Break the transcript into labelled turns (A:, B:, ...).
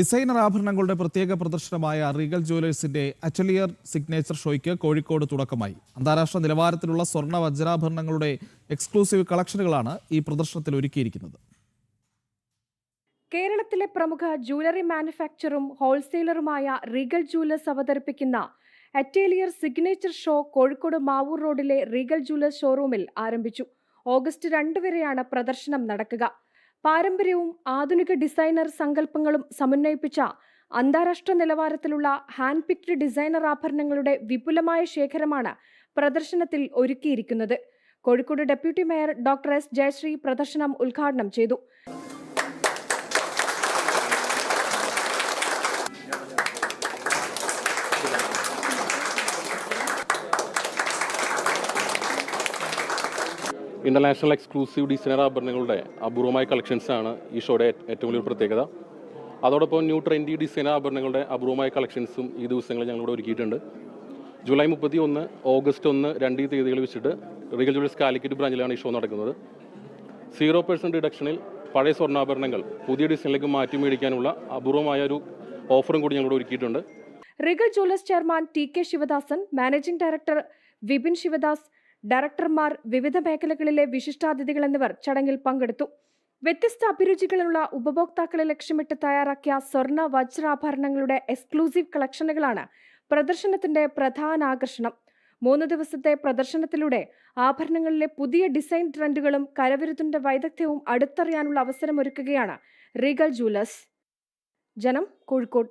A: Designer ആഭരണങ്ങളുടെ പ്രത്യേക പ്രദർശനമായ Regal ജുവലേഴ്സിന്റെ അറ്റലിയർ signature ഷോയ്ക്ക് കോഴിക്കോട് തുടക്കമായി. അന്താരാഷ്ട്ര നിലവാരത്തിലുള്ള സ്വർണ്ണ വജ്രാഭരണങ്ങളുടെ എക്സ്ക്ലൂസീവ് കളക്ഷനുകളാണ് ഈ പ്രദർശനത്തിൽ ഒരുക്കിയിരിക്കുന്നത്.
B: കേരളത്തിലെ പ്രമുഖ ജ്വല്ലറി മാനുഫാക്ചറും ഹോൾസെയിലറുമായ റീഗൽ ജുവലേഴ്സ് അവതരിപ്പിക്കുന്ന അറ്റലിയർ സിഗ്നേച്ചർ ഷോ കോഴിക്കോട് മാവൂർ റോഡിലെ റീഗൽ ജുവലേഴ്സ് ഷോറൂമിൽ ആരംഭിച്ചു. ഓഗസ്റ്റ് 2 വരെയാണ് പ്രദർശനം നടക്കുക. പാരമ്പര്യവും ആധുനിക ഡിസൈനർ സങ്കല്പങ്ങളും സമന്വയിപ്പിച്ച അന്താരാഷ്ട്ര നിലവാരത്തിലുള്ള ഹാൻഡ് പിക്ഡ് ഡിസൈനർ ആഭരണങ്ങളുടെ വിപുലമായ ശേഖരമാണ് പ്രദർശനത്തിൽ ഒരുക്കിയിരിക്കുന്നത്. Kozhikode deputy mayor doctor S Jayashree പ്രദർശനം ഉദ്ഘാടനം ചെയ്തു.
C: ഇന്റർനാഷണൽ എക്സ്ക്ലൂസീവ് ഡിസൈനർ ആഭരണങ്ങളുടെ അപൂർവമായ കളക്ഷൻസാണ് ഈ ഷോയുടെ ഏറ്റവും വലിയ പ്രത്യേകത. അതോടൊപ്പം ന്യൂ ട്രെൻഡി ഡിസൈനർ ആഭരണങ്ങളുടെ അപൂർവമായ കളക്ഷൻസും ഈ ദിവസങ്ങളിൽ ഞങ്ങളിവിടെ ഒരുക്കിയിട്ടുണ്ട്. ജൂലൈ 31, ഓഗസ്റ്റ് 1, 2 തീയതികൾ വെച്ചിട്ട് റീഗൽ ജുവലേഴ്സ് കാലിക്കറ്റ് ബ്രാഞ്ചിലാണ് ഈ ഷോ നടക്കുന്നത്. 0% ഡിഡക്ഷനിൽ പഴയ സ്വർണ്ണാഭരണങ്ങൾ പുതിയ ഡിസൈനിലേക്ക് മാറ്റി മേടിക്കാനുള്ള അപൂർവമായ ഒരു ഓഫറും കൂടി ഞങ്ങളിവിടെ ഒരുക്കിയിട്ടുണ്ട്.
B: Regal Jewellers chairman TK Sivadasan, managing director Vipin Sivadas, ഡയറക്ടർമാർ, വിവിധ മേഖലകളിലെ വിശിഷ്ടാതിഥികൾ എന്നിവർ ചടങ്ങിൽ പങ്കെടുത്തു. വ്യത്യസ്ത അഭിരുചികളുള്ള ഉപഭോക്താക്കളെ ലക്ഷ്യമിട്ട് തയ്യാറാക്കിയ സ്വർണ്ണ വജ്രാഭരണങ്ങളുടെ എക്സ്ക്ലൂസീവ് കളക്ഷനുകളാണ് പ്രദർശനത്തിന്റെ പ്രധാന ആകർഷണം. 3 ദിവസത്തെ പ്രദർശനത്തിലൂടെ ആഭരണങ്ങളിലെ പുതിയ ഡിസൈൻ ട്രെൻഡുകളും കരവിരുതിന്റെ വൈദഗ്ധ്യവും അടുത്തറിയാനുള്ള അവസരമൊരുക്കുകയാണ് റീഗൽ ജുവലേഴ്സ്. ജനം, കോഴിക്കോട്.